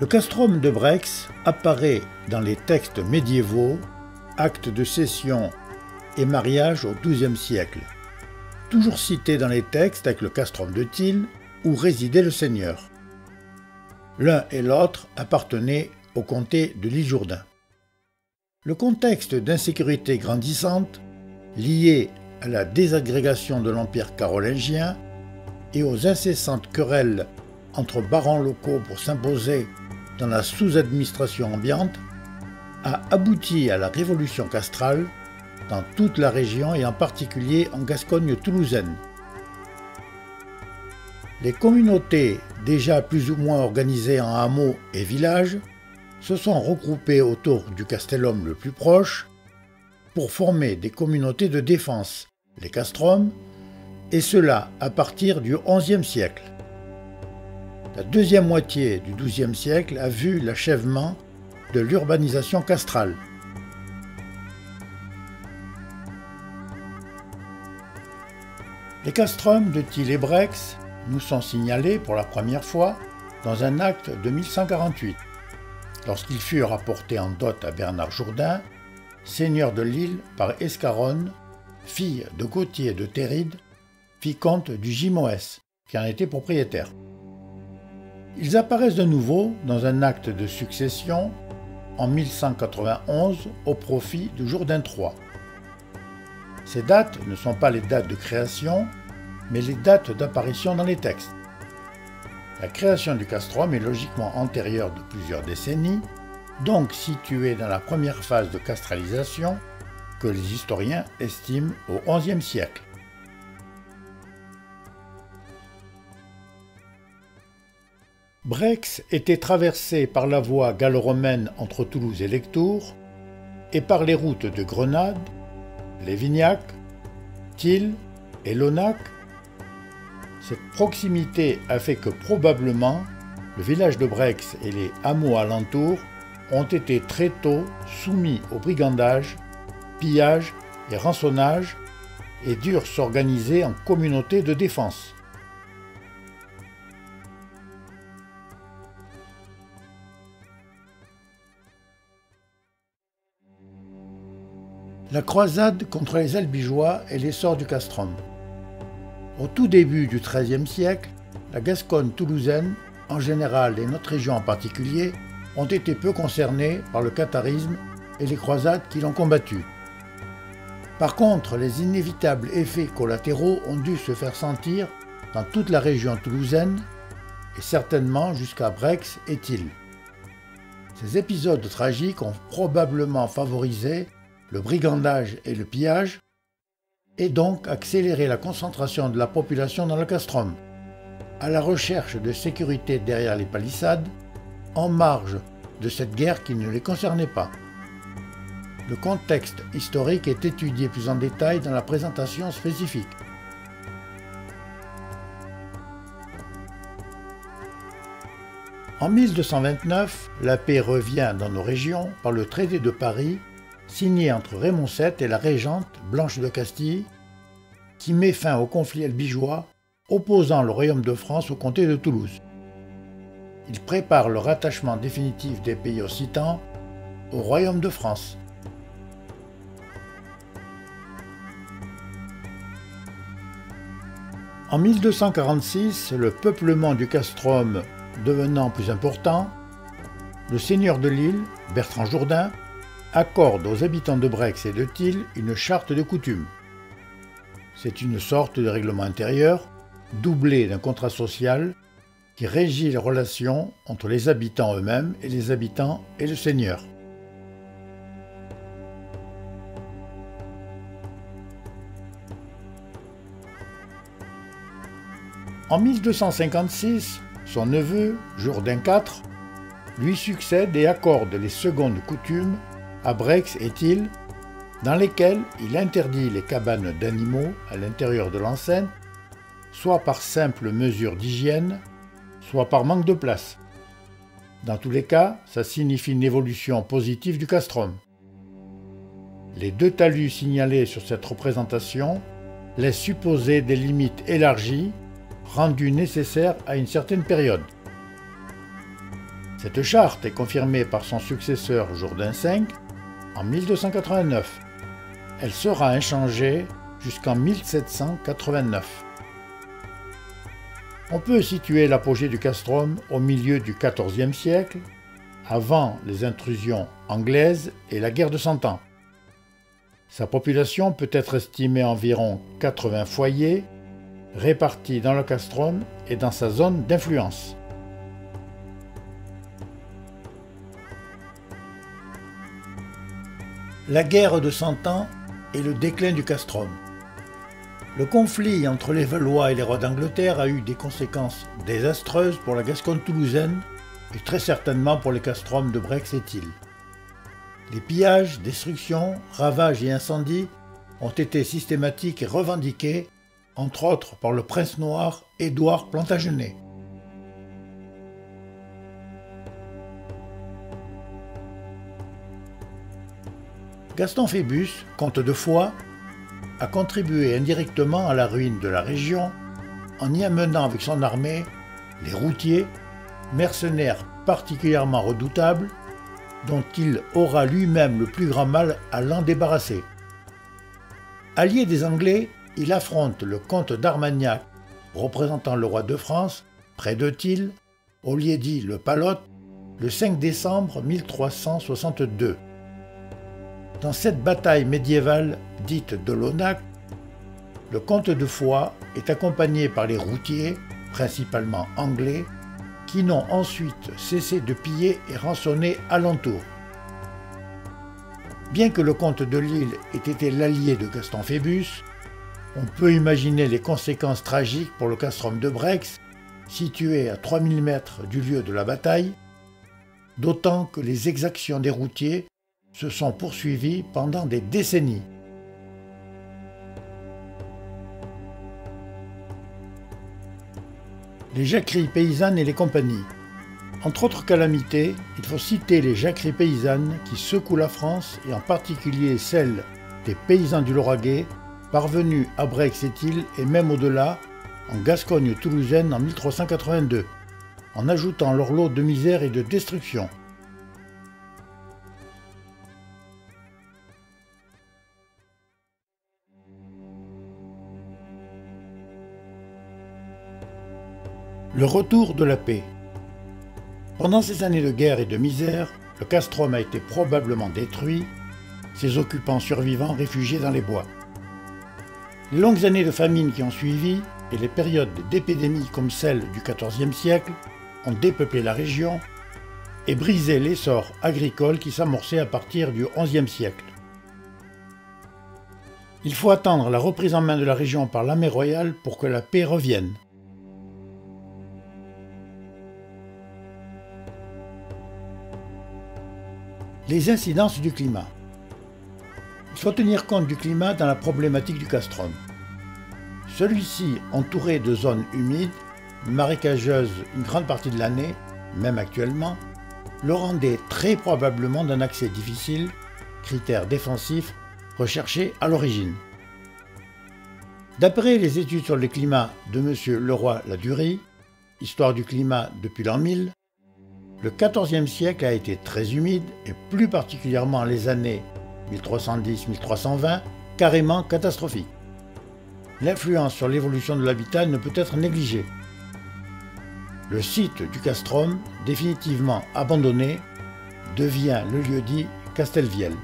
Le castrum de Brex apparaît dans les textes médiévaux, actes de cession et mariage au XIIe siècle. Toujours cité dans les textes avec le castrum de Tille, où résidait le seigneur. L'un et l'autre appartenaient au comté de l'Isle-Jourdain. Le contexte d'insécurité grandissante, lié à la désagrégation de l'Empire carolingien et aux incessantes querelles entre barons locaux pour s'imposer dans la sous-administration ambiante, a abouti à la révolution castrale dans toute la région et en particulier en Gascogne toulousaine. Les communautés, déjà plus ou moins organisées en hameaux et villages, se sont regroupées autour du castellum le plus proche pour former des communautés de défense, les castrums, et cela à partir du XIe siècle. La deuxième moitié du XIIe siècle a vu l'achèvement de l'urbanisation castrale. Les castrums de Tille et Brex nous sont signalés pour la première fois dans un acte de 1148, lorsqu'ils furent apportés en dot à Bernard Jourdain, seigneur de l'île par Escaronne, fille de Gauthier de Théride, vicomte du Gimoès, qui en était propriétaire. Ils apparaissent de nouveau dans un acte de succession en 1191 au profit de Jourdain III. Ces dates ne sont pas les dates de création, mais les dates d'apparition dans les textes. La création du castrum est logiquement antérieure de plusieurs décennies, donc située dans la première phase de castralisation que les historiens estiment au XIe siècle. Brex était traversé par la voie gallo-romaine entre Toulouse et Lectoure et par les routes de Grenade, Lévignac, Tille et Lonac. Cette proximité a fait que probablement le village de Brex et les hameaux alentours ont été très tôt soumis au brigandage, pillage et rançonnage et durent s'organiser en communautés de défense. La croisade contre les Albigeois est l'essor du castrum. Au tout début du XIIIe siècle, la Gascogne toulousaine, en général et notre région en particulier, ont été peu concernées par le catharisme et les croisades qui l'ont combattu. Par contre, les inévitables effets collatéraux ont dû se faire sentir dans toute la région toulousaine et certainement jusqu'à Brex et Tille. Ces épisodes tragiques ont probablement favorisé le brigandage et le pillage, et donc accéléré la concentration de la population dans le castrum, à la recherche de sécurité derrière les palissades, en marge de cette guerre qui ne les concernait pas. Le contexte historique est étudié plus en détail dans la présentation spécifique. En 1229, la paix revient dans nos régions par le traité de Paris signé entre Raymond VII et la régente Blanche de Castille, qui met fin au conflit albigeois opposant le royaume de France au comté de Toulouse. Il prépare le rattachement définitif des pays occitans au royaume de France. En 1246, le peuplement du castrum devenant plus important, le seigneur de l'île, Bertrand Jourdain, accorde aux habitants de Brex et de Tille une charte de coutumes. C'est une sorte de règlement intérieur, doublé d'un contrat social, qui régit les relations entre les habitants eux-mêmes et les habitants et le seigneur. En 1256, son neveu, Jourdain IV, lui succède et accorde les secondes coutumes à Brex et Tille, dans lesquelles il interdit les cabanes d'animaux à l'intérieur de l'enceinte, soit par simple mesure d'hygiène, soit par manque de place. Dans tous les cas, ça signifie une évolution positive du castrum. Les deux talus signalés sur cette représentation laissent supposer des limites élargies, rendues nécessaires à une certaine période. Cette charte est confirmée par son successeur Jourdain V en 1289. Elle sera inchangée jusqu'en 1789. On peut situer l'apogée du castrum au milieu du XIVe siècle, avant les intrusions anglaises et la guerre de Cent Ans. Sa population peut être estimée à environ 80 foyers, répartis dans le castrum et dans sa zone d'influence. La guerre de Cent Ans et le déclin du castrum. Le conflit entre les Valois et les rois d'Angleterre a eu des conséquences désastreuses pour la Gascogne toulousaine et très certainement pour les castrums de Brex et Thil. Les pillages, destructions, ravages et incendies ont été systématiques et revendiqués, entre autres par le prince noir Édouard Plantagenet. Gaston Phébus, comte de Foix, a contribué indirectement à la ruine de la région en y amenant avec son armée les routiers, mercenaires particulièrement redoutables, dont il aura lui-même le plus grand mal à l'en débarrasser. Allié des Anglais, il affronte le comte d'Armagnac, représentant le roi de France, près de Thil, au lieu-dit le Palotte, le 5 décembre 1362. Dans cette bataille médiévale dite de l'Onac, le comte de Foix est accompagné par les routiers, principalement anglais, qui n'ont ensuite cessé de piller et rançonner alentour. Bien que le comte de Lille ait été l'allié de Gaston Phébus, on peut imaginer les conséquences tragiques pour le castrum de Brex, situé à 3000 mètres du lieu de la bataille, d'autant que les exactions des routiers se sont poursuivies pendant des décennies. Les jacqueries paysannes et les compagnies. Entre autres calamités, il faut citer les jacqueries paysannes qui secouent la France et en particulier celles des paysans du Lauragais parvenus à Brex et Thil et même au-delà, en Gascogne toulousaine en 1382, en ajoutant leur lot de misère et de destruction. Le retour de la paix. Pendant ces années de guerre et de misère, le castrum a été probablement détruit, ses occupants survivants réfugiés dans les bois. Les longues années de famine qui ont suivi et les périodes d'épidémies comme celle du XIVe siècle ont dépeuplé la région et brisé l'essor agricole qui s'amorçait à partir du XIe siècle. Il faut attendre la reprise en main de la région par l'armée royale pour que la paix revienne. Les incidences du climat. Il faut tenir compte du climat dans la problématique du castrum. Celui-ci, entouré de zones humides, marécageuses une grande partie de l'année, même actuellement, le rendait très probablement d'un accès difficile, critère défensif recherché à l'origine. D'après les études sur le climat de M. Leroy-Ladurie, Histoire du climat depuis l'an 1000, le XIVe siècle a été très humide et plus particulièrement les années 1310-1320, carrément catastrophique. L'influence sur l'évolution de l'habitat ne peut être négligée. Le site du castrum, définitivement abandonné, devient le lieu-dit Castelvielle.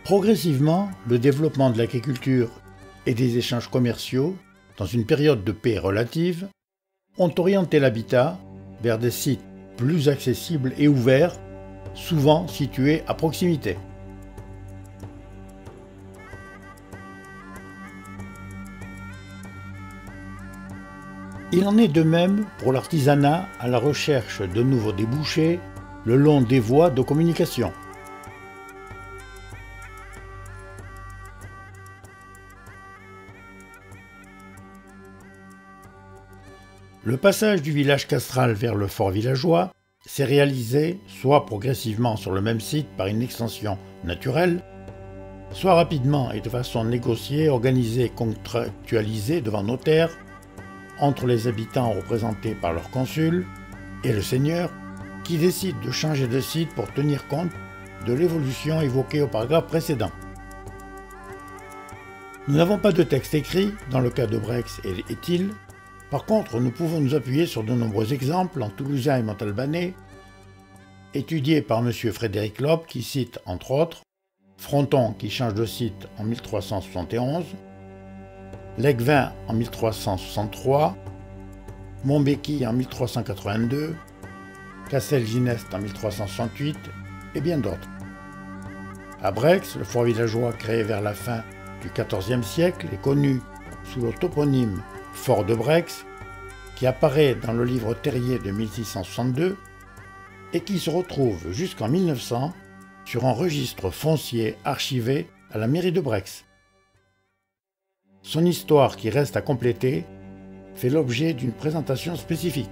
Progressivement, le développement de l'agriculture et des échanges commerciaux, dans une période de paix relative, ont orienté l'habitat vers des sites plus accessibles et ouverts, souvent situés à proximité. Il en est de même pour l'artisanat à la recherche de nouveaux débouchés le long des voies de communication. Le passage du village castral vers le fort villageois s'est réalisé soit progressivement sur le même site par une extension naturelle, soit rapidement et de façon négociée, organisée, contractualisée devant notaire, entre les habitants représentés par leur consul et le seigneur, qui décide de changer de site pour tenir compte de l'évolution évoquée au paragraphe précédent. Nous n'avons pas de texte écrit dans le cas de Brex et Étil. Par contre, nous pouvons nous appuyer sur de nombreux exemples en toulousain et montalbanais, étudiés par M. Frédéric Loeb qui cite, entre autres, Fronton qui change de site en 1371, Legvin en 1363, Montbéqui en 1382, Castelginest en 1368 et bien d'autres. À Brex, le fort villageois créé vers la fin du XIVe siècle est connu sous le toponyme Fort de Brex, qui apparaît dans le livre Terrier de 1662 et qui se retrouve jusqu'en 1900 sur un registre foncier archivé à la mairie de Brex. Son histoire, qui reste à compléter, fait l'objet d'une présentation spécifique.